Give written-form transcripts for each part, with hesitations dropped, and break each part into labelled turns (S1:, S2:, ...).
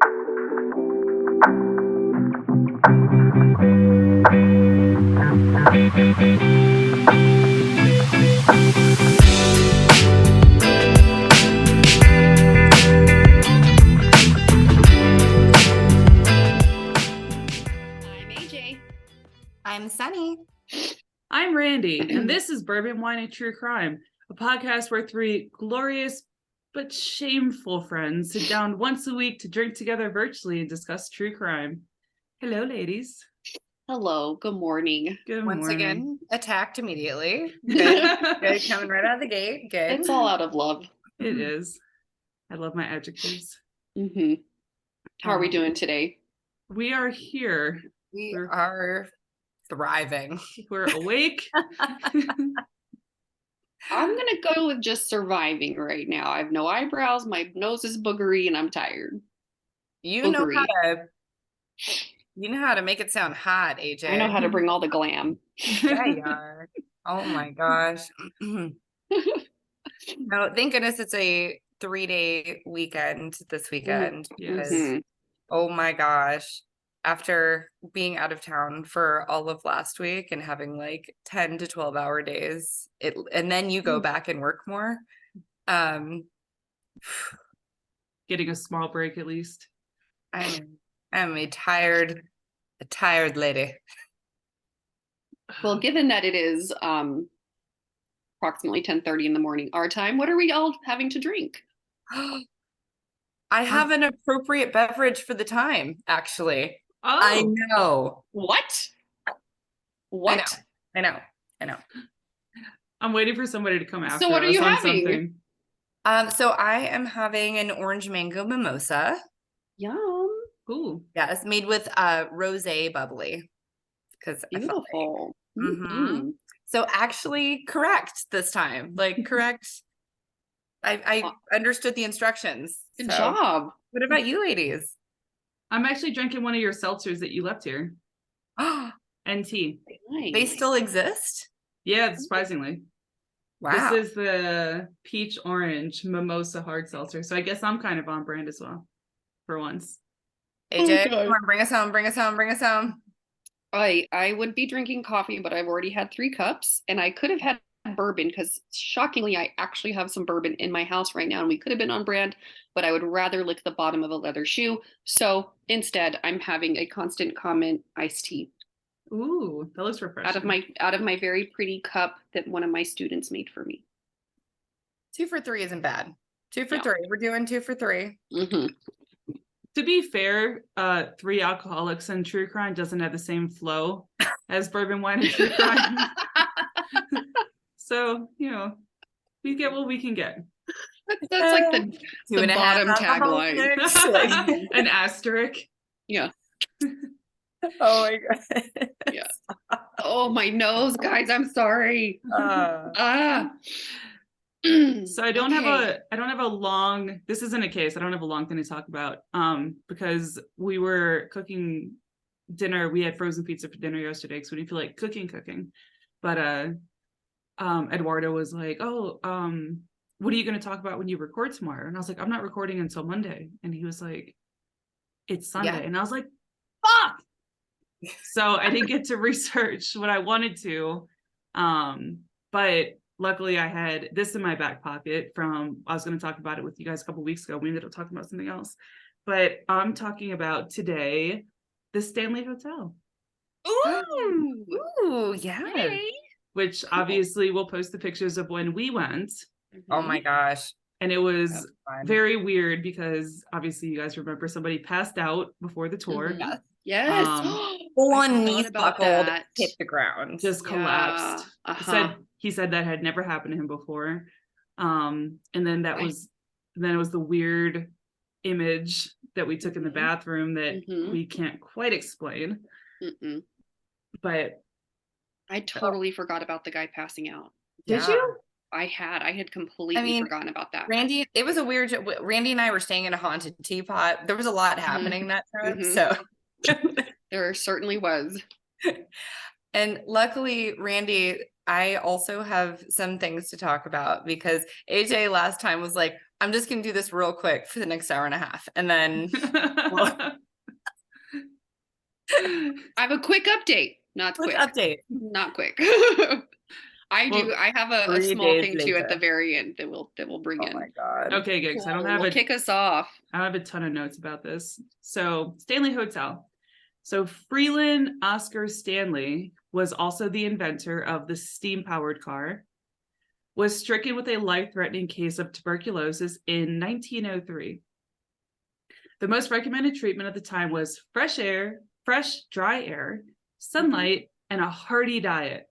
S1: AJ.
S2: I'm Sunny.
S3: I'm Randy, and this is Bourbon, Wine, and True Crime, a podcast where three glorious but shameful friends sit down once a week to drink together virtually and discuss true crime. Hello, ladies.
S1: Hello. Good morning.
S3: Good
S2: Once
S3: morning.
S2: again, attacked immediately. Good. Good. Coming right out of the gate. Good.
S1: It's all out of love.
S3: It is. I love my adjectives.
S1: Mm-hmm. How are we doing today?
S3: We are here.
S2: We are thriving.
S3: We're awake.
S1: I'm going to go with just surviving right now. I have no eyebrows. My nose is boogery and I'm tired.
S2: You know how to make it sound hot, AJ.
S1: I know how to bring all the glam.
S2: Yeah, you are. Oh my gosh. No, thank goodness it's a 3-day weekend this weekend.
S3: Yes.
S2: Because, oh my gosh. After being out of town for all of last week and having like 10 to 12 hour days, and then you go back and work more.
S3: Getting a small break at least.
S2: I'm a tired lady.
S1: Well, given that it is approximately 10:30 in the morning our time, what are we all having to drink?
S2: I have an appropriate beverage for the time, actually.
S3: Oh,
S2: I know.
S1: What?
S2: I know.
S3: I'm waiting for somebody to come after
S1: So what are
S3: us
S1: you
S3: on
S1: having?
S3: something.
S2: So I am having an orange mango mimosa.
S1: Yum.
S3: Cool.
S2: Yes, made with rosé bubbly. Because
S1: Beautiful.
S2: Mm-hmm. So actually correct this time. Like correct. I understood the instructions.
S1: Good job.
S2: What about you ladies?
S3: I'm actually drinking one of your seltzers that you left here. NT.
S1: Nice.
S2: They still exist?
S3: Yeah, surprisingly.
S2: Wow.
S3: This is the peach orange mimosa hard seltzer. So I guess I'm kind of on brand as well. For once.
S2: AJ, come on, bring us home.
S1: I would be drinking coffee, but I've already had 3 cups, and I could have had bourbon because shockingly, I actually have some bourbon in my house right now, and we could have been on brand, but I would rather lick the bottom of a leather shoe. So instead, I'm having a Constant Comment iced tea.
S3: Ooh, that looks refreshing.
S1: Out of my very pretty cup that one of my students made for me.
S2: 2 for 3 isn't bad. 2 for 3. We're doing 2 for 3.
S1: Mm-hmm.
S3: To be fair, 3 alcoholics and true crime doesn't have the same flow as bourbon, wine, and true crime. So, we get what we can get.
S1: That's like the bottom tagline.
S3: An asterisk.
S1: Yeah.
S2: Oh my god.
S1: Yeah. Oh, my nose, guys. I'm sorry.
S3: So I don't have a long, this isn't a case. I don't have a long thing to talk about. Because we were cooking dinner. We had frozen pizza for dinner yesterday because we didn't feel like cooking. But Eduardo was like, what are you going to talk about when you record tomorrow? And I was like, I'm not recording until Monday. And he was like, it's Sunday. Yeah. And I was like, fuck. So I didn't get to research what I wanted to. But luckily I had this in my back pocket I was going to talk about it with you guys a couple weeks ago. We ended up talking about something else. But I'm talking about today, the Stanley Hotel.
S2: Ooh, yeah.
S1: Hey.
S3: Which obviously we'll post the pictures of when we went.
S2: Oh my gosh.
S3: And it was very weird because obviously you guys remember somebody passed out before the tour.
S1: Mm-hmm. Yes.
S2: One knees buckled, hit the ground.
S3: Just collapsed. He said that had never happened to him before. And then it was the weird image that we took in the bathroom that we can't quite explain.
S1: Mm-mm.
S3: But
S1: I totally forgot about the guy passing out.
S3: Did you?
S1: I had completely forgotten about that.
S2: Randy, it was a weird, Randy and I were staying in a haunted teapot. There was a lot happening that trip. So
S1: there certainly was.
S2: And luckily, Randy, I also have some things to talk about because AJ last time was like, I'm just gonna do this real quick for the next hour and a half, and then well,
S1: I have a quick update. Not
S2: quick
S1: quick.
S2: update.
S1: Not quick.
S3: Well,
S1: I have a
S2: 3
S1: small
S2: days
S1: thing too at
S2: later.
S1: the very end that we'll bring
S2: Oh
S1: in.
S2: my God.
S3: okay, good. 'Cause I don't have
S1: Will kick us off.
S3: I have a ton of notes about this. So Stanley Hotel. So Freeland Oscar Stanley was also the inventor of the steam-powered car, was stricken with a life-threatening case of tuberculosis in 1903. The most recommended treatment at the time was fresh air, fresh, dry air, sunlight, and a hearty diet.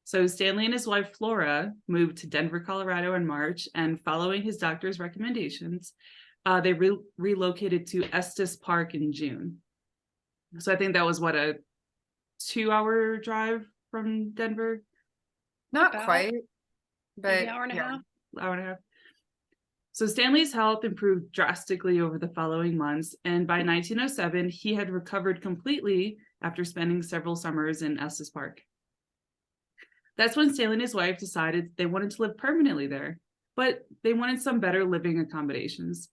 S3: So Stanley and his wife Flora moved to Denver, Colorado in March, and following his doctor's recommendations, they relocated to Estes Park in June. So I think that was what, a 2-hour drive from Denver?
S2: Not
S1: About
S2: quite, but
S1: Maybe an hour and a half.
S3: Hour and a half. So Stanley's health improved drastically over the following months, and by 1907, he had recovered completely after spending several summers in Estes Park. That's when Stanley and his wife decided they wanted to live permanently there, but they wanted some better living accommodations.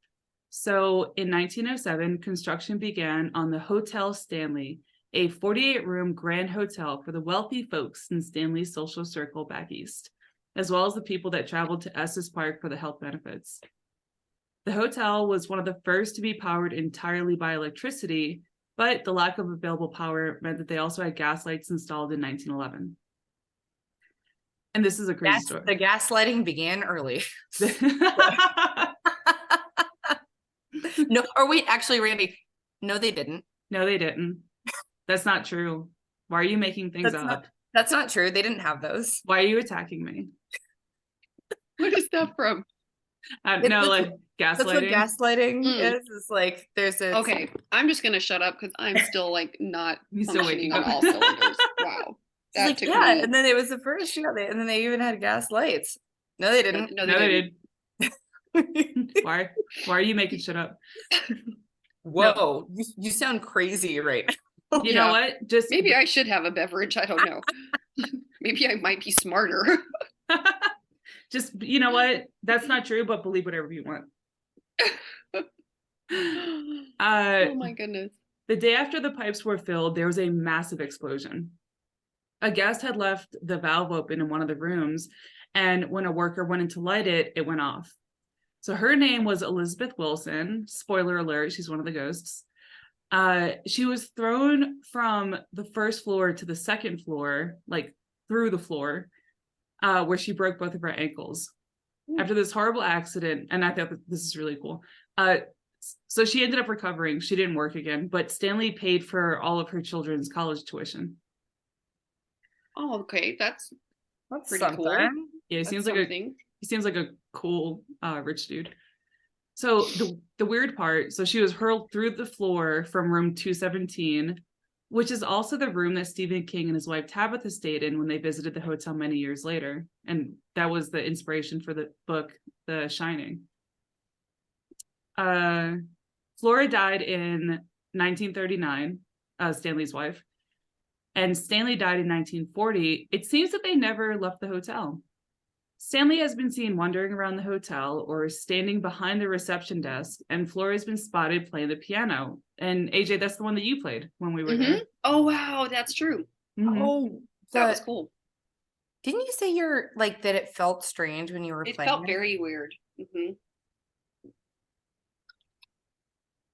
S3: So in 1907, construction began on the Hotel Stanley, a 48-room grand hotel for the wealthy folks in Stanley's social circle back east, as well as the people that traveled to Estes Park for the health benefits. The hotel was one of the first to be powered entirely by electricity, but the lack of available power meant that they also had gas lights installed in 1911. And this is a crazy story.
S2: the gaslighting began early. No, or wait, actually, Randy, no, they didn't.
S3: No, they didn't. That's not true. Why are you making things up?
S2: That's not true. They didn't have those.
S3: Why are you attacking me?
S1: What is that from?
S3: No, like
S2: That's what
S3: gaslighting.
S2: gaslighting is. It's like there's a
S1: Okay, I'm just gonna shut up because I'm still like not
S3: He's still
S1: functioning
S3: waking
S1: on
S3: up.
S1: all cylinders. Wow.
S2: It's like,
S1: took
S2: yeah,
S1: me-
S2: and then it was the first year, and then they even had gas lights. No, they didn't.
S1: No,
S3: No,
S1: they
S3: they
S1: didn't.
S3: did. Why are you making shit up?
S2: Whoa, you sound crazy right now.
S3: You know what? Just
S1: Maybe I should have a beverage. I don't know. Maybe I might be smarter.
S3: just, you know what? That's not true, but believe whatever you want.
S1: Oh my goodness.
S3: The day after the pipes were filled, there was a massive explosion. A guest had left the valve open in one of the rooms, and when a worker went in to light it, it went off. So her name was Elizabeth Wilson. Spoiler alert, she's one of the ghosts. She was thrown from the first floor to the second floor, like through the floor, where she broke both of her ankles. After this horrible accident, and I thought that this is really cool. So she ended up recovering. She didn't work again, but Stanley paid for all of her children's college tuition.
S1: Oh, okay. That's pretty
S2: something.
S1: cool.
S3: Yeah, he
S1: That's
S3: seems like
S1: something.
S3: he seems like a cool rich dude. So the weird part, so she was hurled through the floor from room 217, which is also the room that Stephen King and his wife Tabitha stayed in when they visited the hotel many years later. And that was the inspiration for the book, The Shining. Flora died in 1939, Stanley's wife, and Stanley died in 1940. It seems that they never left the hotel. Stanley has been seen wandering around the hotel or standing behind the reception desk, and Flora has been spotted playing the piano. And AJ, that's the one that you played when we were there.
S1: Oh wow, that's true.
S3: Mhm.
S2: Oh,
S1: That was cool.
S2: Didn't you say you're like that? It felt strange when you were
S1: It
S2: playing.
S1: felt very weird.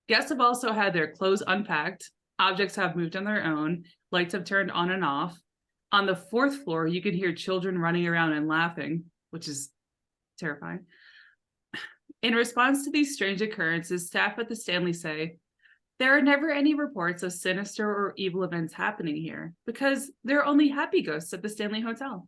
S3: Guests have also had their clothes unpacked, objects have moved on their own, lights have turned on and off. On the fourth floor, you can hear children running around and laughing, which is terrifying. In response to these strange occurrences, staff at the Stanley say, there are never any reports of sinister or evil events happening here because there are only happy ghosts at the Stanley Hotel.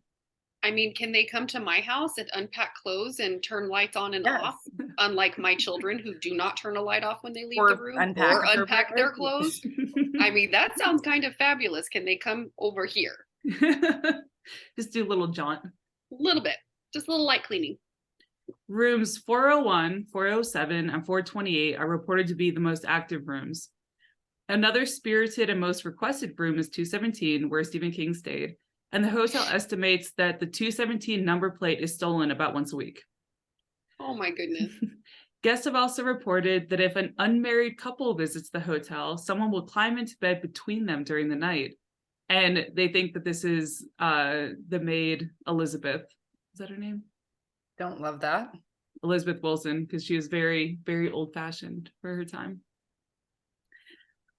S1: I mean, can they come to my house and unpack clothes and turn lights on and
S2: Yes.
S1: off? Unlike my children who do not turn a light off when they leave
S2: Or
S1: the room
S2: unpack
S1: or
S2: their
S1: unpack their
S2: clothes.
S1: clothes. I mean, that sounds kind of fabulous. Can they come over here?
S3: Just do a little jaunt.
S1: A little bit, just a little light cleaning.
S3: Rooms 401, 407, and 428 are reported to be the most active rooms. Another spirited and most requested room is 217, where Stephen King stayed, and the hotel estimates that the 217 number plate is stolen about once a week.
S1: Oh my goodness.
S3: Guests have also reported that if an unmarried couple visits the hotel, someone will climb into bed between them during the night. And they think that this is the maid, Elizabeth. Is that her name?
S2: Don't love that.
S3: Elizabeth Wilson, because she was very, very old fashioned for her time.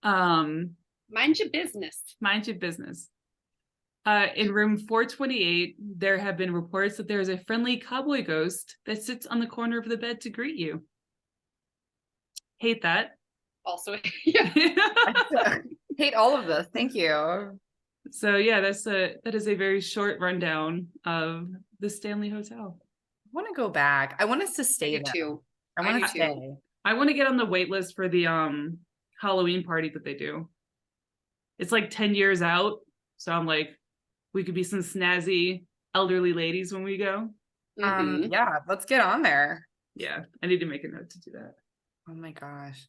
S1: Mind your business.
S3: Mind your business. In room 428, there have been reports that there is a friendly cowboy ghost that sits on the corner of the bed to greet you. Hate that.
S1: Also, yeah.
S2: Hate all of this. Thank you.
S3: So yeah, that is a very short rundown of the Stanley Hotel.
S2: I want to go back. I want us to
S1: I
S2: stay
S1: do
S2: there.
S1: too.
S2: I want
S1: do
S2: to
S1: too.
S2: stay.
S3: I want to get on the wait list for the Halloween party that they do. It's like 10 years out, so I'm like, we could be some snazzy elderly ladies when we go.
S1: Mhm.
S2: Yeah, let's get on there.
S3: Yeah, I need to make a note to do that.
S2: Oh my gosh.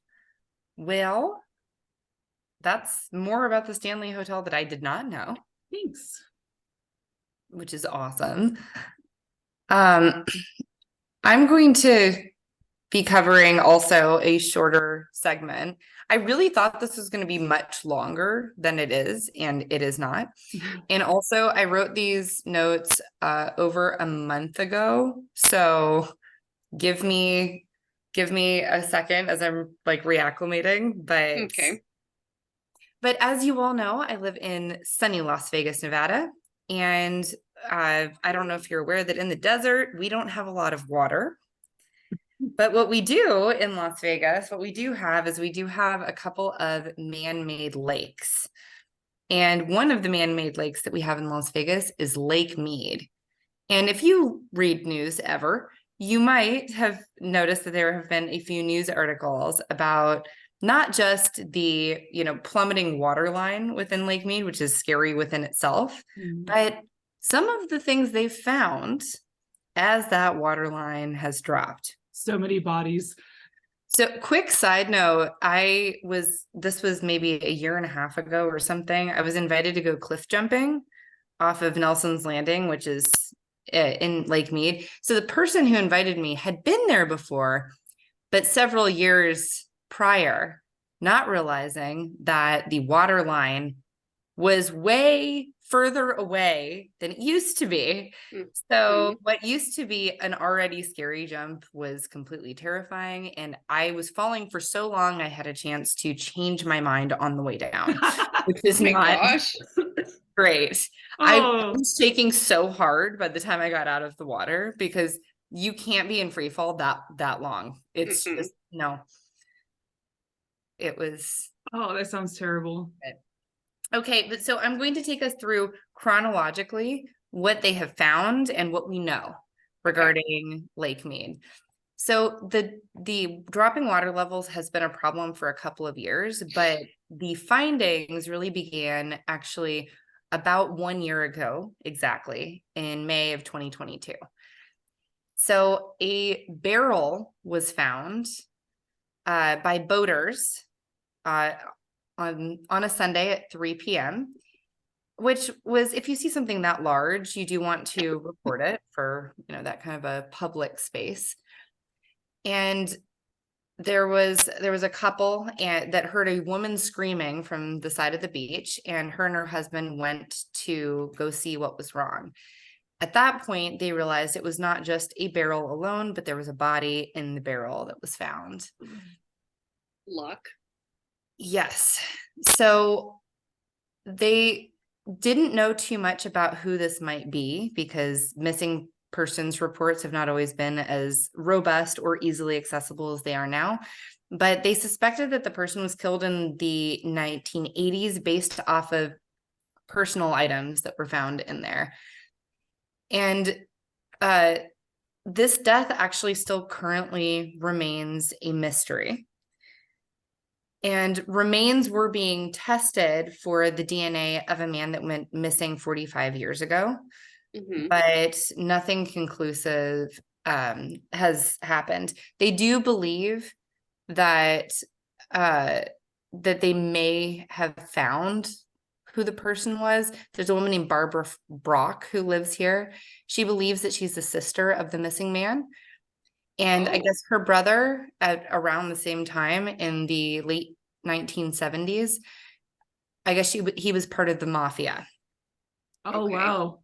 S2: Well, that's more about the Stanley Hotel that I did not know,
S3: Thanks.
S2: which is awesome. I'm going to be covering also a shorter segment. I really thought this was going to be much longer than it is, and it is not. And also, I wrote these notes over a month ago, so give me a second as I'm like reacclimating.
S1: Okay.
S2: But as you all know, I live in sunny Las Vegas, Nevada, and I don't know if you're aware that in the desert we don't have a lot of water. But what we do in Las Vegas, what we do have is we do have a couple of man-made lakes. And one of the man-made lakes that we have in Las Vegas is Lake Mead. And if you read news ever, you might have noticed that there have been a few news articles about not just the, plummeting water line within Lake Mead, which is scary within itself, but some of the things they've found as that water line has dropped.
S3: So many bodies.
S2: So quick side note, this was maybe a year and a half ago or something. I was invited to go cliff jumping off of Nelson's Landing, which is in Lake Mead. So the person who invited me had been there before, but several years prior, not realizing that the water line was way further away than it used to be. So what used to be an already scary jump was completely terrifying. And I was falling for so long, I had a chance to change my mind on the way down, which is not great. I was shaking so hard by the time I got out of the water because you can't be in free fall that long. It's just, no. It was.
S3: Oh, that sounds terrible.
S2: Okay, but so I'm going to take us through chronologically what they have found and what we know regarding Lake Mead. So the dropping water levels has been a problem for a couple of years, but the findings really began actually about 1 year ago, exactly, in May of 2022. So a barrel was found by boaters on a Sunday at 3 p.m., which was, if you see something that large, you do want to report it for, that kind of a public space. And there was a couple that heard a woman screaming from the side of the beach, and her husband went to go see what was wrong. At that point, they realized it was not just a barrel alone, but there was a body in the barrel that was found.
S1: Luck.
S2: Yes. So they didn't know too much about who this might be because missing persons reports have not always been as robust or easily accessible as they are now. But they suspected that the person was killed in the 1980s based off of personal items that were found in there. And this death actually still currently remains a mystery. And remains were being tested for the DNA of a man that went missing 45 years ago, but nothing conclusive has happened. They do believe that that they may have found who the person was. There's a woman named Barbara Brock who lives here. She believes that she's the sister of the missing man. And I
S1: Oh,
S2: guess her brother at around the same time in the late 1970s, I guess he was part of the mafia.
S3: Oh,
S1: okay.
S3: wow.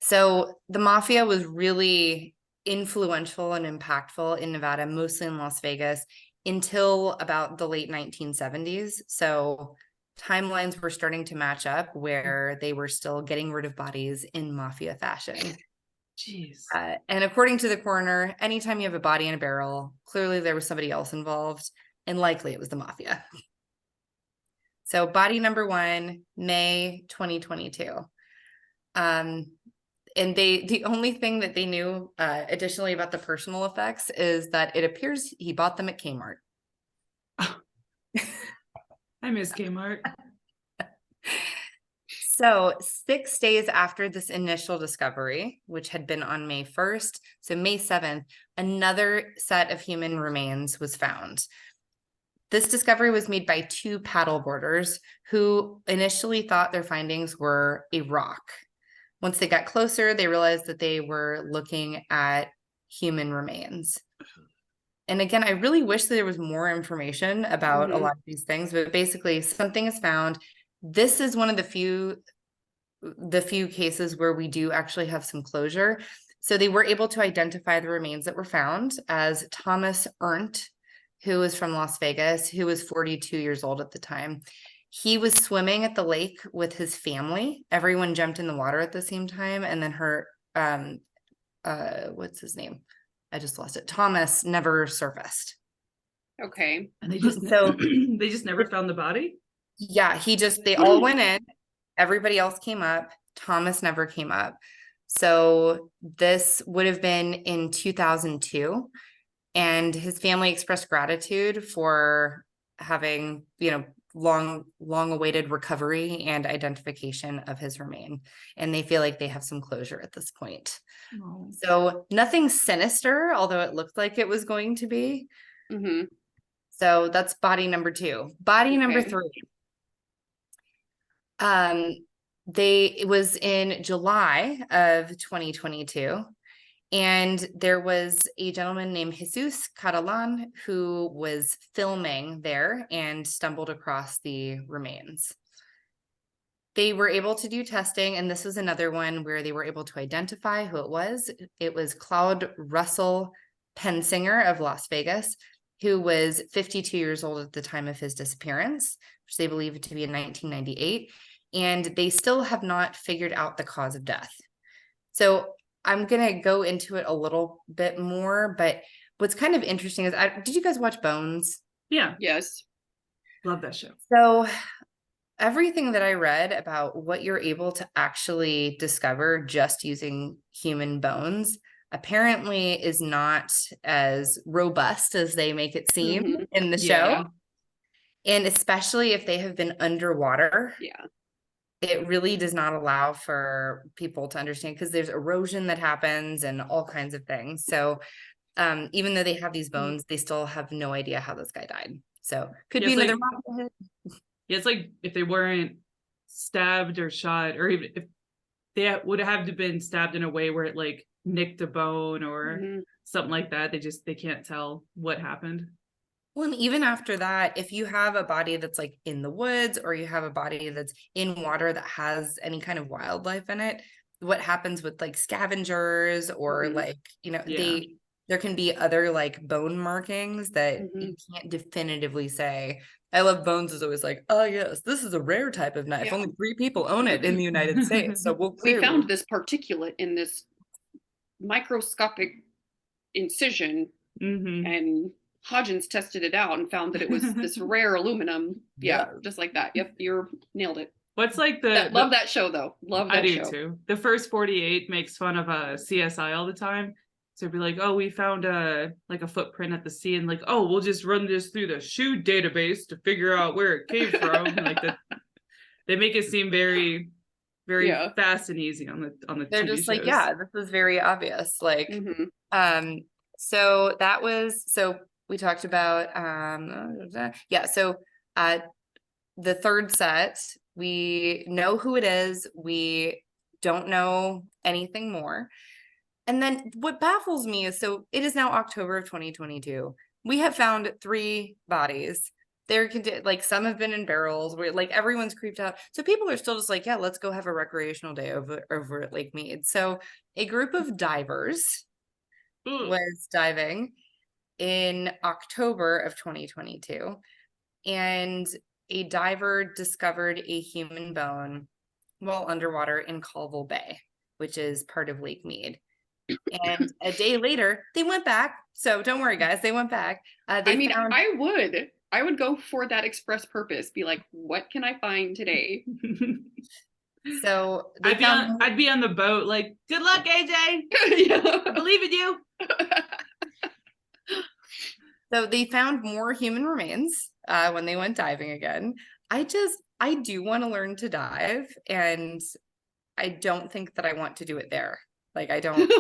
S2: So the mafia was really influential and impactful in Nevada, mostly in Las Vegas, until about the late 1970s. So timelines were starting to match up where they were still getting rid of bodies in mafia fashion.
S3: Jeez.
S2: And according to the coroner, anytime you have a body in a barrel, clearly there was somebody else involved, and likely it was the mafia. So body number 1, May 2022. And the only thing that they knew additionally about the personal effects is that it appears he bought them at Kmart.
S3: I miss Kmart.
S2: So 6 days after this initial discovery, which had been on May 1st, so May 7th, another set of human remains was found. This discovery was made by 2 paddleboarders who initially thought their findings were a rock. Once they got closer, they realized that they were looking at human remains. And again, I really wish that there was more information about a lot of these things, but basically something is found. This is one of the few cases where we do actually have some closure. So they were able to identify the remains that were found as Thomas Ernst, who was from Las Vegas, who was 42 years old at the time. He was swimming at the lake with his family. Everyone jumped in the water at the same time. And then her, what's his name? I just lost it. Thomas never surfaced.
S1: Okay.
S3: And they just
S2: So
S3: they just never found the body?
S2: yeah, they all went in. Everybody else came up. Thomas never came up. So this would have been in 2002. And his family expressed gratitude for having, long awaited recovery and identification of his remain. And they feel like they have some closure at this point.
S3: Oh.
S2: So nothing sinister, although it looked like it was going to be.
S1: Mm-hmm.
S2: So that's body number 2. Body number
S1: Okay.
S2: 3. It was in July of 2022. And there was a gentleman named Jesus Catalan who was filming there and stumbled across the remains. They were able to do testing, and this was another one where they were able to identify who it was. It was Claude Russell Pensinger of Las Vegas, who was 52 years old at the time of his disappearance, which they believe to be in 1998. And they still have not figured out the cause of death. So I'm going to go into it a little bit more, but what's kind of interesting is, did you guys watch Bones?
S3: Yeah.
S1: Yes.
S3: Love that show.
S2: So everything that I read about what you're able to actually discover just using human bones apparently is not as robust as they make it seem in the
S3: Yeah.
S2: show. And especially if they have been underwater.
S1: Yeah.
S2: It really does not allow for people to understand, because there's erosion that happens and all kinds of things. So even though they have these bones, they still have no idea how this guy died. So could
S3: Yeah,
S2: be
S3: it's
S2: another
S3: like- Yeah, it's like if they weren't stabbed or shot, or even if they would have to been stabbed in a way where it like nicked a bone or something like that. They can't tell what happened.
S2: Well, and even after that, if you have a body that's like in the woods, or you have a body that's in water that has any kind of wildlife in it, what happens with like scavengers or like,
S3: Yeah.
S2: there can be other like bone markings that you can't definitively say. I love Bones is always like, oh yes, this is a rare type of knife.
S1: Yeah.
S2: Only 3 people own it in the United States. So
S1: We found this particulate in this microscopic incision, and Hodgins tested it out and found that it was this rare aluminum. Yeah, just like that. Yep, you nailed it.
S3: What's like
S1: love that show though. Love that show.
S3: I do too. The first 48 makes fun of CSI all the time. So it'd be like, oh, we found a footprint at the sea, and like, oh, we'll just run this through the shoe database to figure out where it came from. And like they make it seem very, very fast and easy on the
S2: They're
S3: TV
S2: just
S3: shows.
S2: like, yeah, this is very obvious. Like, so that was, so we talked about, so the third set, we know who it is. We don't know anything more. And then what baffles me is, so it is now October of 2022. We have found 3 bodies. There can like some have been in barrels where like everyone's creeped out. So people are still just like, yeah, let's go have a recreational day over at Lake Mead. So a group of divers was diving in October of 2022, and a diver discovered a human bone while underwater in Colville Bay, which is part of Lake Mead. And a day later, they went back. So don't worry, guys, they went back. They found.
S1: I would go for that express purpose. Be like, what can I find today?
S2: So they found.
S3: I'd be on the boat, like, good luck, AJ.
S1: Yeah.
S3: I believe in you.
S2: So they found more human remains when they went diving again. I do want to learn to dive, and I don't think that I want to do it there. Like, I don't.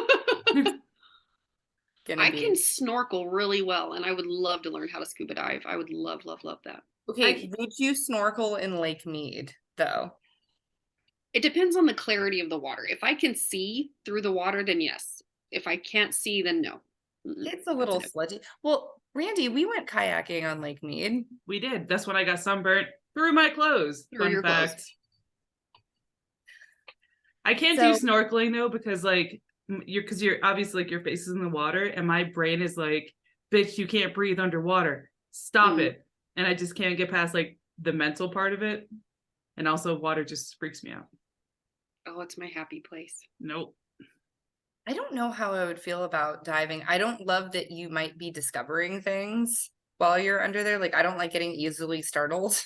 S1: I can snorkel really well, and I would love to learn how to scuba dive. I would love, love, love that.
S2: Okay, would you snorkel in Lake Mead, though?
S1: It depends on the clarity of the water. If I can see through the water, then yes. If I can't see, then no.
S2: It's a little sludgy. Well, Randy, we went kayaking on Lake Mead.
S3: We did. That's when I got sunburnt through my clothes.
S1: Through your clothes.
S3: I can't do snorkeling though, because like you're obviously like your face is in the water, and my brain is like, bitch, you can't breathe underwater. Stop it. And I just can't get past like the mental part of it. And also water just freaks me out.
S1: Oh, it's my happy place.
S3: Nope.
S2: I don't know how I would feel about diving. I don't love that you might be discovering things while you're under there. Like, I don't like getting easily startled.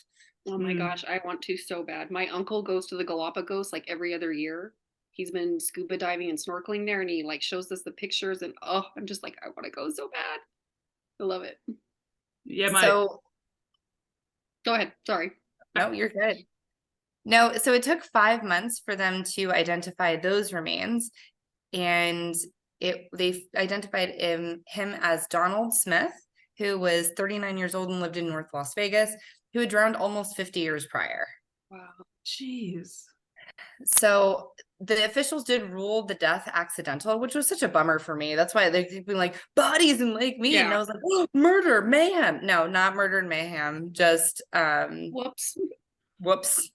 S1: Oh my gosh, I want to so bad. My uncle goes to the Galapagos like every other year. He's been scuba diving and snorkeling there, and he like shows us the pictures, and oh, I'm just like, I want to go so bad. I love it.
S3: Yeah,
S2: So
S1: go ahead. Sorry.
S2: No, you're good. No, so it took 5 months for them to identify those remains, and they identified him as Donald Smith, who was 39 years old and lived in North Las Vegas, who had drowned almost 50 years prior.
S1: Wow.
S3: Jeez.
S2: So the officials did rule the death accidental, which was such a bummer for me. That's why they've been like, bodies in Lake Mead. Yeah. And I was like, oh, murder, mayhem. No, not murder and mayhem. Just
S1: whoops.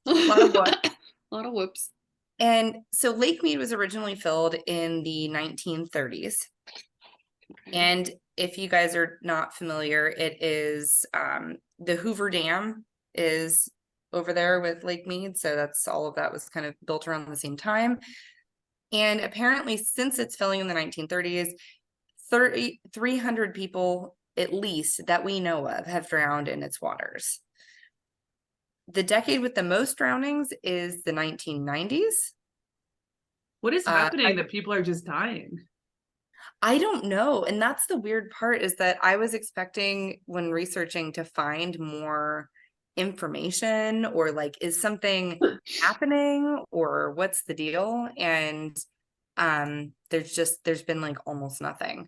S2: A lot of whoops.
S1: A lot of whoops.
S2: And so Lake Mead was originally filled in the 1930s. Okay. And if you guys are not familiar, it is the Hoover Dam is over there with Lake Mead. So that's all of that was kind of built around the same time. And apparently since its filling in the 1930s, 300 people at least that we know of have drowned in its waters. The decade with the most drownings is the 1990s.
S3: What is happening that people are just dying?
S2: I don't know. And that's the weird part, is that I was expecting when researching to find more information, or like, is something happening, or what's the deal? And there's been like almost nothing.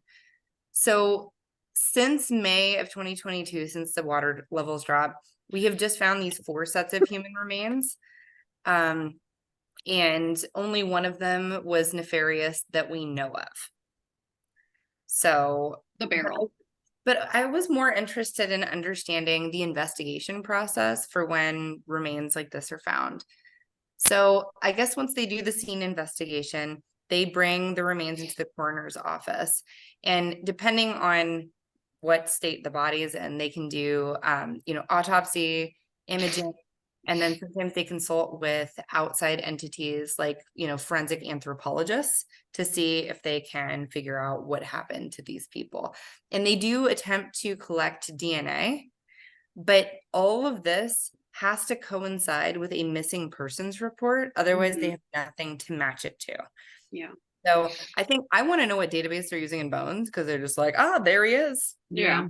S2: So since May of 2022, since the water levels dropped, we have just found these 4 sets of human remains. And only one of them was nefarious that we know of. So
S1: the barrel.
S2: But I was more interested in understanding the investigation process for when remains like this are found. So I guess once they do the scene investigation, they bring the remains into the coroner's office. And depending on what state the body is in, they can do, autopsy, imaging, and then sometimes they consult with outside entities like, forensic anthropologists to see if they can figure out what happened to these people. And they do attempt to collect DNA, but all of this has to coincide with a missing persons report. Otherwise, they have nothing to match it to.
S1: Yeah.
S2: So I think I want to know what database they're using in Bones, because they're just like, there he is.
S1: Yeah.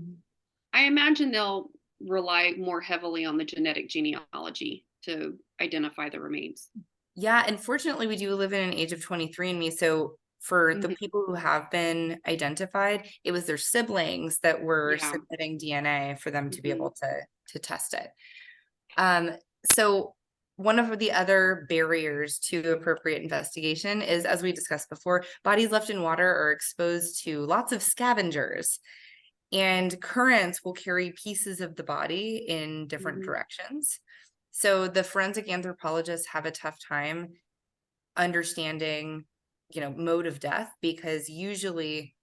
S1: I imagine they'll rely more heavily on the genetic genealogy to identify the remains.
S2: Yeah. Unfortunately, we do live in an age of 23andMe. So for the people who have been identified, it was their siblings that were submitting DNA for them to be able to test it. So one of the other barriers to appropriate investigation is, as we discussed before, bodies left in water are exposed to lots of scavengers, and currents will carry pieces of the body in different directions. So the forensic anthropologists have a tough time understanding, mode of death, because usually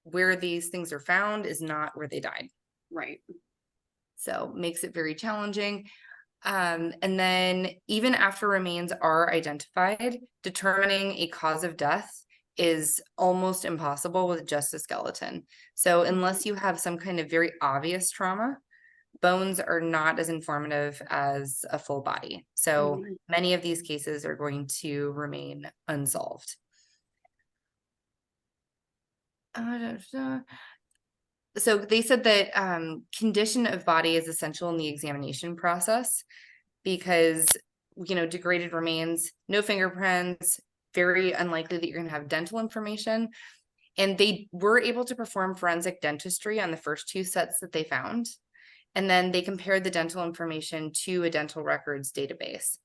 S2: where these things are found is not where they died.
S1: Right.
S2: So makes it very challenging. And then even after remains are identified, determining a cause of death is almost impossible with just a skeleton. So unless you have some kind of very obvious trauma, bones are not as informative as a full body. So many of these cases are going to remain unsolved. So they said that condition of body is essential in the examination process, because degraded remains, no fingerprints, very unlikely that you're going to have dental information. And they were able to perform forensic dentistry on the first 2 sets that they found, and then they compared the dental information to a dental records database.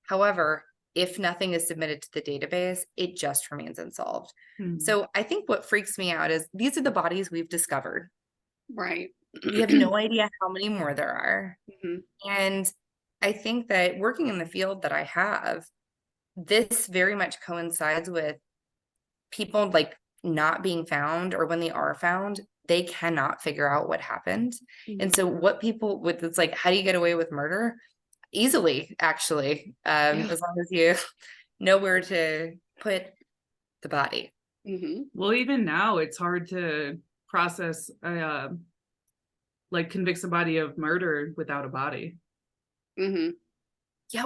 S2: However, if nothing is submitted to the database, it just remains unsolved. So I think what freaks me out is these are the bodies we've discovered.
S1: Right.
S2: We have no idea how many more there are. And I think that working in the field that I have, this very much coincides with people like not being found, or when they are found, they cannot figure out what happened. And so what people with, it's like, how do you get away with murder? Easily, actually, as long as you know where to put the body.
S3: Well, even now it's hard to process like convict somebody of murder without a body.
S2: Yeah,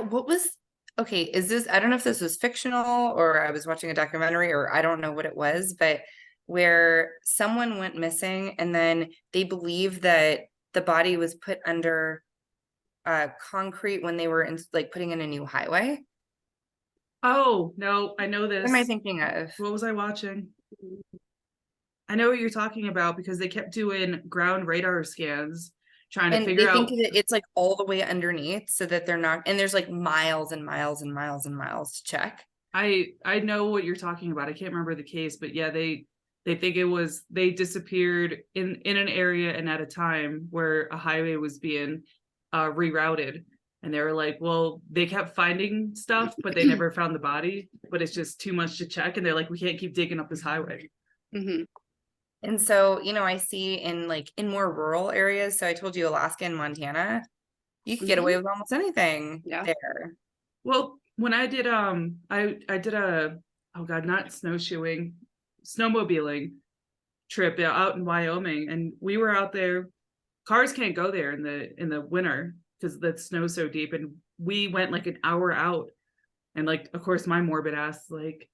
S2: okay, is this, I don't know if this was fictional or I was watching a documentary, or I don't know what it was, but where someone went missing and then they believe that the body was put under concrete when they were putting in a new highway.
S3: Oh, no, I know this.
S2: What am I thinking of?
S3: What was I watching? I know what you're talking about, because they kept doing ground radar scans trying to figure out.
S2: Think it's like all the way underneath, so that they're not, and there's like miles and miles and miles and miles to check.
S3: I know what you're talking about. I can't remember the case, but yeah, they think it was, they disappeared in an area and at a time where a highway was being rerouted, and they were like, well, they kept finding stuff, but they never found the body, but it's just too much to check, and they're like, we can't keep digging up this highway.
S2: And so, I see in more rural areas, so I told you Alaska and Montana, you can get away with almost anything there.
S3: Well, when I did I did a, oh god, not snowshoeing, snowmobiling trip out in Wyoming, and we were out there. Cars can't go there in the winter because the snow's so deep, and we went like an hour out, and like, of course, my morbid ass, like,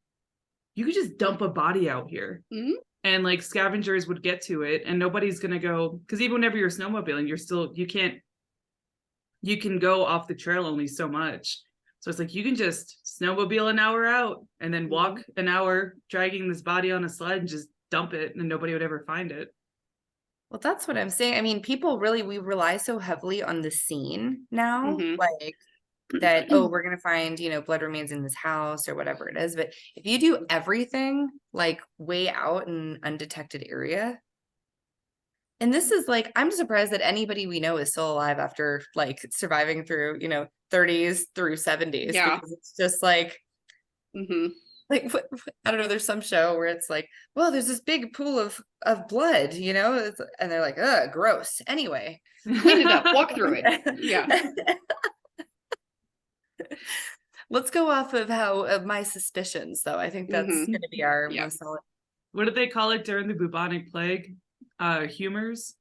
S3: you could just dump a body out here. And like scavengers would get to it, and nobody's gonna go, because even whenever you're snowmobiling, you can go off the trail only so much. So it's like, you can just snowmobile an hour out and then walk an hour dragging this body on a sled and just dump it, and nobody would ever find it.
S2: Well, that's what I'm saying. I mean, people really, we rely so heavily on the scene now, like that, oh, we're going to find, blood remains in this house or whatever it is. But if you do everything like way out in undetected area, and this is like, I'm surprised that anybody we know is still alive after like surviving through, 30s through 70s. Because it's just like, like, I don't know, there's some show where it's like, well, there's this big pool of blood, and they're like, ugh, gross. Anyway,
S1: clean it up, walk through it.
S2: Let's go off of my suspicions, though. I think that's going to be our most solid.
S3: What did they call it during the bubonic plague? Humors?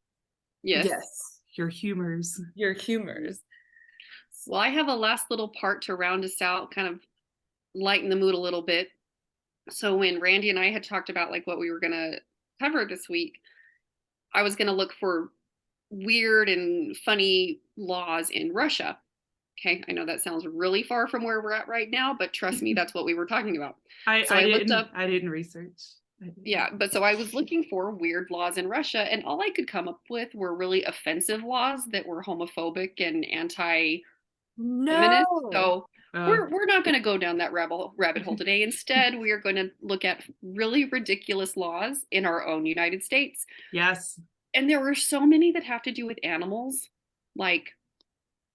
S2: Yes.
S3: Your humors.
S2: Your humors.
S1: Well, I have a last little part to round us out, kind of lighten the mood a little bit. So when Randy and I had talked about like what we were going to cover this week, I was going to look for weird and funny laws in Russia. Okay, I know that sounds really far from where we're at right now, but trust me, that's what we were talking about.
S3: I didn't research.
S1: Yeah, but so I was looking for weird laws in Russia, and all I could come up with were really offensive laws that were homophobic and feminist.
S2: No.
S1: So
S3: Oh,
S1: we're not going to go down that rabbit hole today. Instead, we are going to look at really ridiculous laws in our own United States.
S3: yes.
S1: And there were so many that have to do with animals. Like,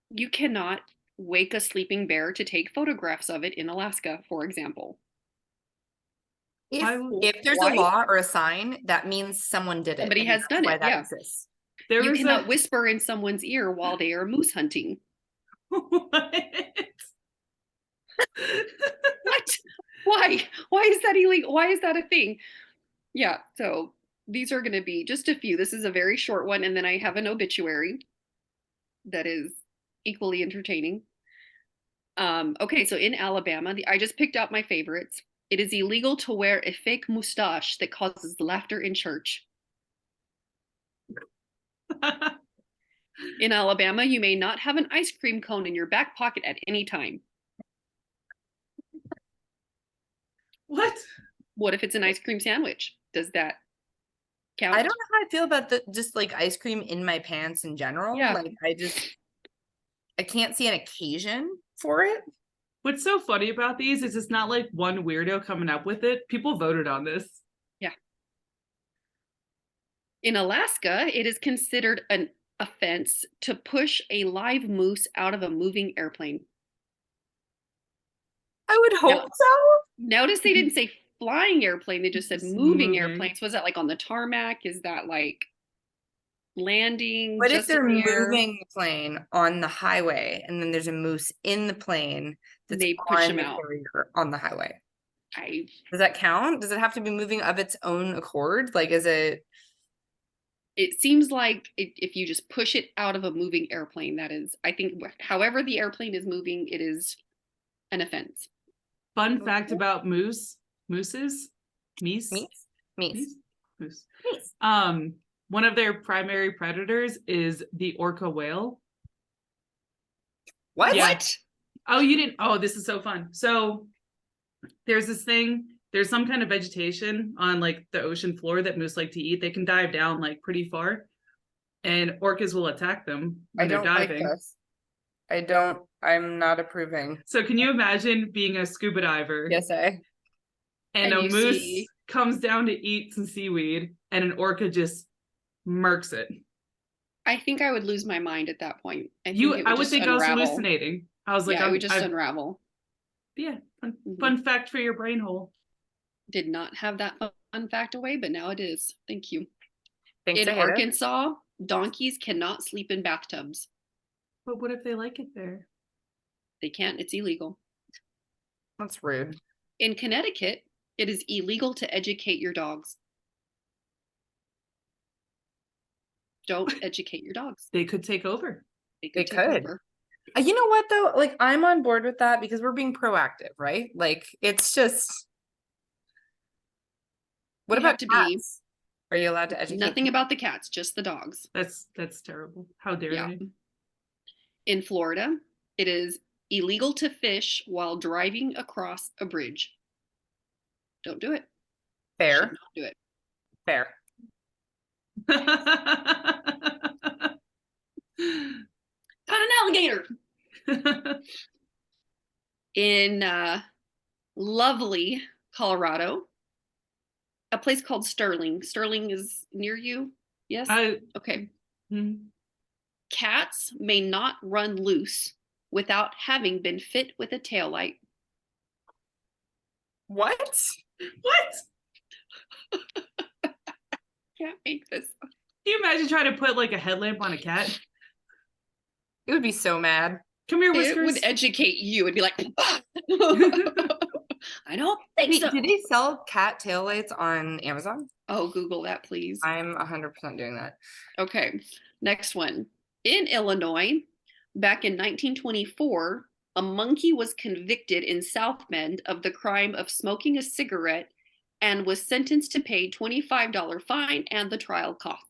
S1: you cannot wake a sleeping bear to take photographs of it in Alaska, for example.
S3: Why
S2: If there's a
S1: Why?
S2: law or a sign, that means someone did it.
S1: Somebody
S2: and
S1: has
S2: that's
S1: done
S2: why
S1: it.
S2: that
S1: Yeah.
S2: exists.
S3: there
S1: You
S3: was
S1: cannot
S3: a
S1: whisper in someone's ear while they are moose hunting.
S3: what?
S1: What? Why? Why is that illegal? Why is that a thing? Yeah, so these are going to be just a few. This is a very short one, and then I have an obituary that is equally entertaining. Okay, so in Alabama, I just picked out my favorites. It is illegal to wear a fake mustache that causes laughter in church. In Alabama, you may not have an ice cream cone in your back pocket at any time.
S3: What?
S1: What if it's an ice cream sandwich? Does that count?
S2: I don't know how I feel about the just like ice cream in my pants in general.
S1: Yeah.
S2: Like I can't see an occasion for it.
S3: What's so funny about these is it's not like one weirdo coming up with it. People voted on this.
S1: Yeah. In Alaska, it is considered an offense to push a live moose out of a moving airplane.
S2: I would hope so.
S1: Notice they didn't say flying airplane, they just said
S3: Just
S1: moving
S3: moving.
S1: airplanes. Was that like on the tarmac? Is that like landing?
S2: What if
S1: just in
S2: they're
S1: the air?
S2: moving the plane on the highway and then there's a moose in the plane that's
S1: They push
S2: on
S1: him
S2: the
S1: out.
S2: carrier on the highway?
S1: I
S2: Does that count? Does it have to be moving of its own accord? Like, is it?
S1: It seems like if you just push it out of a moving airplane, that is, I think, however the airplane is moving, it is an offense.
S3: Fun fact about mooses, meese,
S2: Meese.
S3: moose. One of their primary predators is the orca whale.
S2: What?
S3: Yeah. Oh, you didn't? Oh, this is so fun. So there's this thing, there's some kind of vegetation on like the ocean floor that moose like to eat. They can dive down like pretty far, and orcas will attack them when they're diving.
S2: this. I'm not approving.
S3: So can you imagine being a scuba diver?
S2: Yes,
S3: And
S1: And
S3: a
S1: you
S3: moose
S1: see-
S3: comes down to eat some seaweed, and an orca just murks it.
S1: I think I would lose my mind at that point. I
S3: I would
S1: just
S3: think I was
S1: unravel.
S3: hallucinating. I was like,
S1: Yeah, it would just unravel.
S3: yeah,
S1: Mhm.
S3: fun fact for your brain hole.
S1: Did not have that fun fact away, but now it is. Thank you.
S2: Thanks,
S1: In
S2: I hit it.
S1: Arkansas, donkeys cannot sleep in bathtubs.
S3: But what if they like it there?
S1: They can't, it's illegal.
S2: That's rude.
S1: In Connecticut, it is illegal to educate your dogs. Don't educate your dogs.
S3: They could take over.
S1: They
S2: They
S1: take
S2: could.
S1: over.
S2: You know what though? Like, I'm on board with that because we're being proactive, right? Like, it's just. What
S1: You have
S2: about
S1: to be-
S2: cats? Are you allowed to educate?
S1: Nothing about the cats, just the dogs.
S3: That's terrible. How dare
S1: Yeah.
S3: they?
S1: In Florida, it is illegal to fish while driving across a bridge. Don't do it.
S2: Fair,
S1: Should not do it.
S2: fair.
S1: Got an alligator. In lovely Colorado, a place called Sterling. Sterling is near you? Yes? Okay.
S3: Hmm.
S1: Cats may not run loose without having been fit with a taillight.
S2: What?
S3: What?
S1: Can't make this up.
S3: Can you imagine trying to put like a headlamp on a cat?
S2: It would be so mad.
S3: Come here,
S1: It
S3: Whiskers.
S1: would educate you. It'd be like, I don't think
S2: Wait,
S1: so.
S2: do they sell cat taillights on Amazon?
S1: Oh, Google that, please.
S2: I'm 100% doing that.
S1: Okay, next one. In Illinois, back in 1924, a monkey was convicted in South Bend of the crime of smoking a cigarette and was sentenced to pay $25 fine and the trial costs.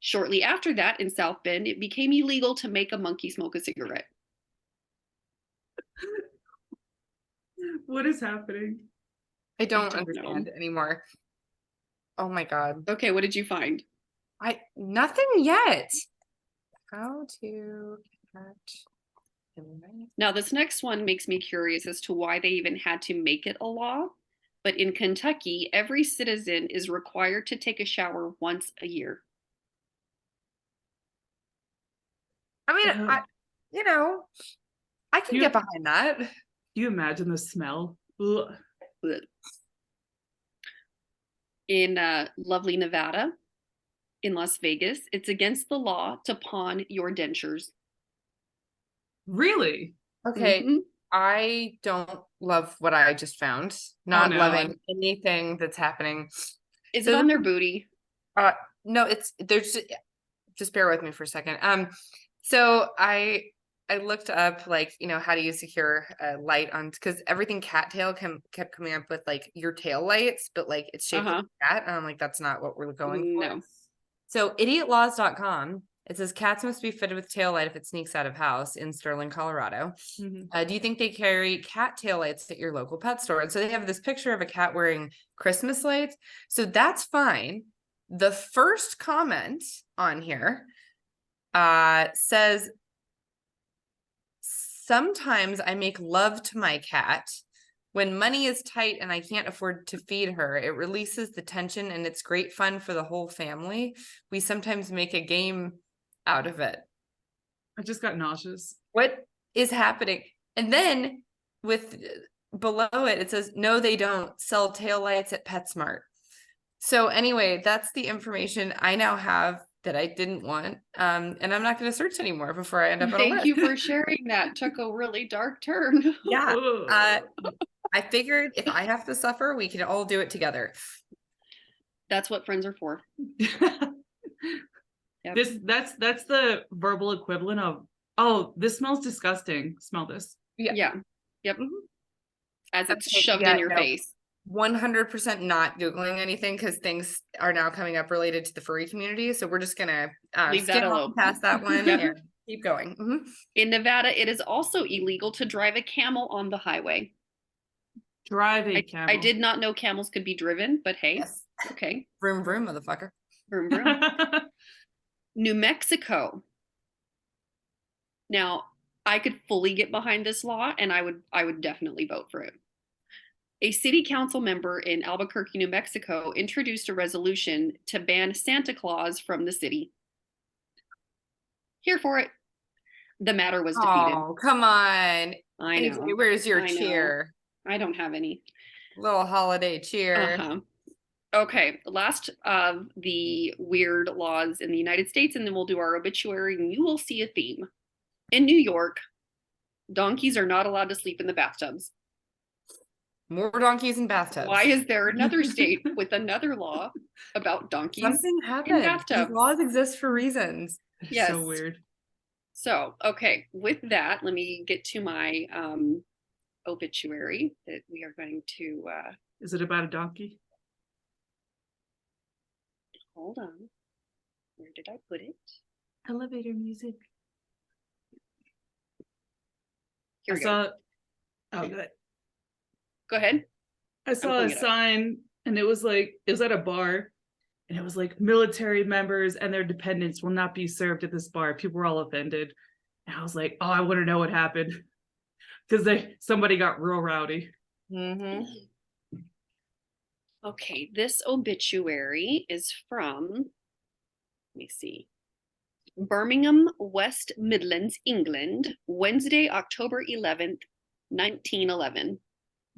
S1: Shortly after that, in South Bend, it became illegal to make a monkey smoke a cigarette.
S3: What is happening?
S2: I don't
S1: don't
S2: understand
S1: know.
S2: anymore. Oh my God.
S1: Okay, what did you find?
S2: Nothing yet. How to catch mice.
S1: Now, this next one makes me curious as to why they even had to make it a law. But in Kentucky, every citizen is required to take a shower once a year.
S2: I mean,
S3: Uh,
S2: I can
S3: You-
S2: get behind that.
S3: you imagine the smell? Ugh.
S1: In lovely Nevada, in Las Vegas, it's against the law to pawn your dentures.
S3: Really?
S2: Okay,
S1: Mhm.
S2: I don't love what I just found. Not
S3: no.
S2: loving anything that's happening.
S1: Is
S2: So
S1: it on their booty?
S2: No, there's just bear with me for a second. So I looked up like, how do you secure a light on, because everything cattail kept coming up with like your tail lights, but like it's shaped like a cat. And I'm like, that's not what we're going for.
S1: No.
S2: So idiotlaws.com, it says cats must be fitted with tail light if it sneaks out of house in Sterling, Colorado.
S3: Mhm.
S2: Do you think they carry cat tail lights at your local pet store? And so they have this picture of a cat wearing Christmas lights. So that's fine. The first comment on here says, sometimes I make love to my cat. When money is tight and I can't afford to feed her, it releases the tension and it's great fun for the whole family. We sometimes make a game out of it.
S3: I just got nauseous.
S2: What is happening? And then with below it, it says, no, they don't sell taillights at PetSmart. So anyway, that's the information I now have that I didn't want. And I'm not going to search anymore before I end up on a
S1: Thank
S2: list.
S1: you for sharing that. Took a really dark turn.
S2: Yeah.
S3: Ugh.
S2: I figured if I have to suffer, we can all do it together.
S1: That's what friends are for. Yep.
S3: That's the verbal equivalent of, oh, this smells disgusting. Smell this.
S1: Yeah. Yep. As it's
S2: Okay,
S1: shoved
S2: yeah,
S1: in your
S2: no.
S1: face.
S2: 100% not Googling anything because things are now coming up related to the furry community. So we're just gonna
S1: Leave that
S2: skim
S1: alone.
S2: past that one
S1: Yep.
S2: and keep going.
S1: In Nevada, it is also illegal to drive a camel on the highway.
S3: Drive a
S1: I
S3: camel.
S1: did not know camels could be driven, but hey,
S2: Yes.
S1: okay.
S2: Vroom vroom, motherfucker.
S1: Vroom, vroom. New Mexico. Now, I could fully get behind this law, and I would definitely vote for it. A city council member in Albuquerque, New Mexico, introduced a resolution to ban Santa Claus from the city. Here for it. The matter was defeated.
S2: Oh, come on.
S1: I know.
S2: AJ, where's your
S1: I know.
S2: cheer?
S1: I don't have any.
S2: Little holiday cheer.
S1: Uh-huh. Okay, last of the weird laws in the United States, and then we'll do our obituary, and you will see a theme. In New York, donkeys are not allowed to sleep in the bathtubs.
S2: More donkeys in bathtubs.
S1: Why is there another state with another law about donkeys
S2: Something
S1: in
S2: happened?
S1: bathtubs?
S2: These laws exist for reasons.
S1: Yes.
S3: So weird.
S1: So, okay, with that, let me get to my obituary that we are going to
S3: Is it about a donkey?
S1: hold on. Where did I put it?
S3: Elevator music.
S1: Here
S3: I
S1: we go.
S3: saw. Oh, good.
S1: Go ahead.
S3: I saw
S1: pulling
S3: a
S1: it up.
S3: sign, and it was at a bar, and it was like military members and their dependents will not be served at this bar. People were all offended, and I was like, oh, I want to know what happened because somebody got real rowdy.
S2: Mm-hmm.
S1: Okay, this obituary is from, let me see, Birmingham, West Midlands, England, Wednesday, October 11th, 1911.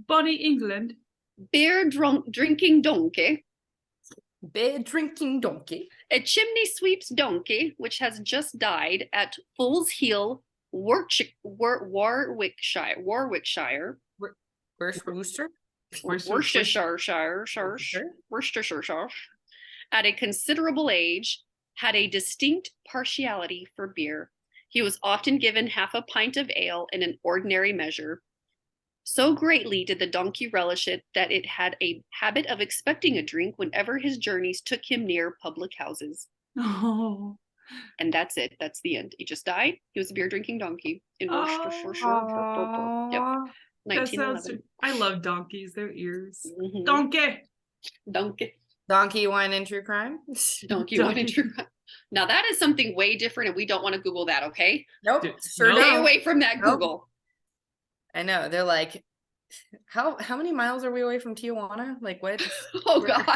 S3: Bonnie England.
S1: Beer drinking donkey,
S2: Beer drinking donkey.
S1: a chimney sweep's donkey, which has just died at Fool's Hill, Warwickshire.
S2: Where's Rooster?
S1: Worcestershire, at a considerable age, had a distinct partiality for beer. He was often given half a pint of ale in an ordinary measure. So greatly did the donkey relish it that it had a habit of expecting a drink whenever his journeys took him near public houses.
S3: Oh.
S1: And that's it. That's the end. He just died. He was a beer drinking donkey in Worcestershire. Yep.
S3: That sounds.
S1: 1911.
S3: I love donkeys. Their ears.
S1: Mhm.
S3: Donkey.
S1: Donkey.
S2: Donkey wine and true crime.
S1: Donkey wine and true crime. Now that is something way different, and we don't want to Google that. Okay,
S2: Nope,
S3: Dude,
S2: sure
S3: no.
S1: stay
S2: don't.
S1: away from that
S2: Nope.
S1: Google.
S2: I know. They're like, how many miles are we away from Tijuana? Like what?
S1: Oh God.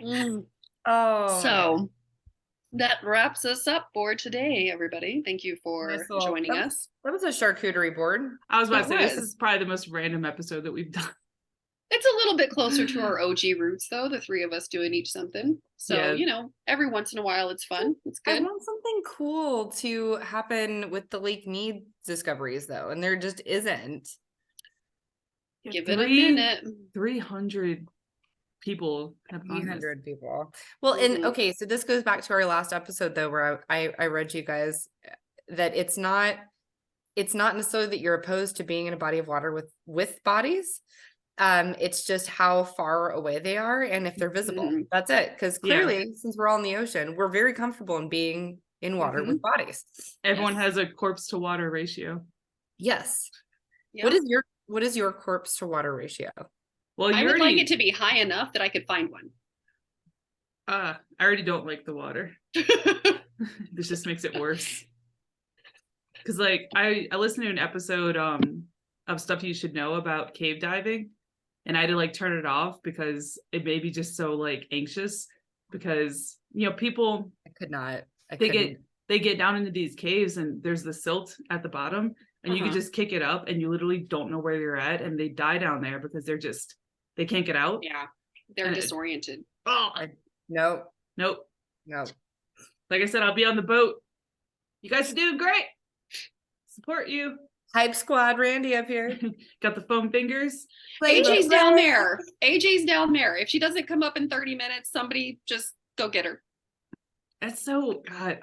S1: Mm.
S2: Oh,
S1: So that wraps us up for today, everybody. Thank you for
S2: nice little,
S1: joining us.
S2: that was a charcuterie board.
S3: I was about
S1: It
S3: to say, this
S1: was.
S3: is probably the most random episode that we've done.
S1: It's a little bit closer to our OG roots, though, the three of us doing each something. So,
S3: Yeah.
S1: you know, every once in a while it's fun. It's
S2: I
S1: good.
S2: want something cool to happen with the Lake Mead discoveries, though, and there just isn't.
S3: Yeah,
S1: Give it a minute.
S3: 300 people have gone this.
S2: 300 people. Well, and
S1: Mhm.
S2: okay, so this goes back to our last episode, though, where I read you guys that it's not necessarily that you're opposed to being in a body of water with bodies. It's just how far away they are and if they're visible.
S1: Mhm.
S2: That's it. Because
S3: Yeah.
S2: clearly, since we're all in the ocean, we're very comfortable in being in water with bodies.
S3: Everyone
S1: Yes.
S3: has a corpse to water ratio.
S2: Yes.
S1: Yeah.
S2: What is your corpse to water ratio?
S3: Well,
S1: I
S3: you
S1: would
S3: already,
S1: like it to be high enough that I could find one.
S3: I already don't like the water. This just makes it worse. Because like I listened to an episode of Stuff You Should Know about cave diving, and I had to like turn it off because it made me just so like anxious, because you know people
S2: I could not.
S3: they get down into these caves and there's the silt at the bottom, and you can just kick it up and you literally don't know where you're at, and they die down there because they can't get out.
S1: Yeah. They're
S3: And
S1: disoriented.
S2: Nope.
S3: Nope.
S2: Nope.
S3: Like I said, I'll be on the boat. You guys are doing great. Support you.
S2: Hype squad, Randy up here.
S3: Got the foam fingers.
S1: AJ's down there. AJ's down there. If she doesn't come up in 30 minutes, somebody just go get her.
S3: That's so, God,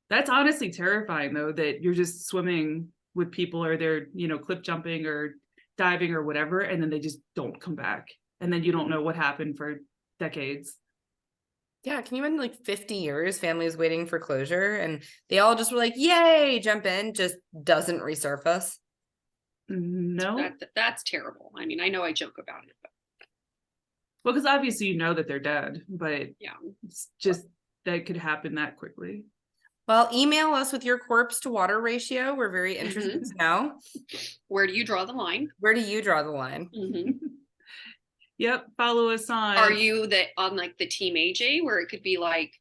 S3: that's honestly terrifying though, that you're just swimming with people, or they're, you know, cliff jumping or diving or whatever, and then they just don't come back. And then you don't know what happened for decades.
S2: Yeah, can you imagine like 50 years, families waiting for closure, and they all just were like, yay, jump in, just doesn't resurface.
S3: No.
S1: That's terrible. I mean, I know I joke about it, but
S3: Well, because obviously you know that they're dead, but
S1: yeah,
S3: it's just that could happen that quickly.
S2: Well, email us with your corpse to water ratio. We're very interested to know.
S1: Where do you draw the line?
S2: Where do you draw the line?
S3: Yep. Follow us on.
S1: Are you on like the team AJ, where it could be like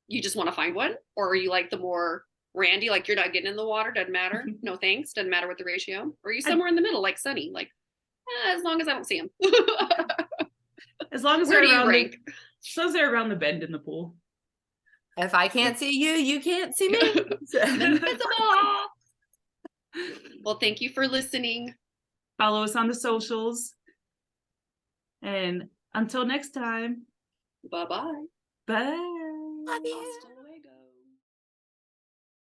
S1: you just want to find one, or are you like the more Randy, like you're not getting in the water, doesn't matter, no thanks, doesn't matter what the ratio? Or are you somewhere in the middle, like Sunny, like as long as I don't see him?
S3: As long as
S1: Where
S3: they're
S1: do you
S3: around
S1: rank?
S3: as long as they're around the bend in the pool.
S2: If I can't see you, you can't see me.
S1: Invisible. Well, thank you for listening.
S3: Follow us on the socials. And until next time.
S1: Bye-bye.
S3: Bye.
S2: Love you.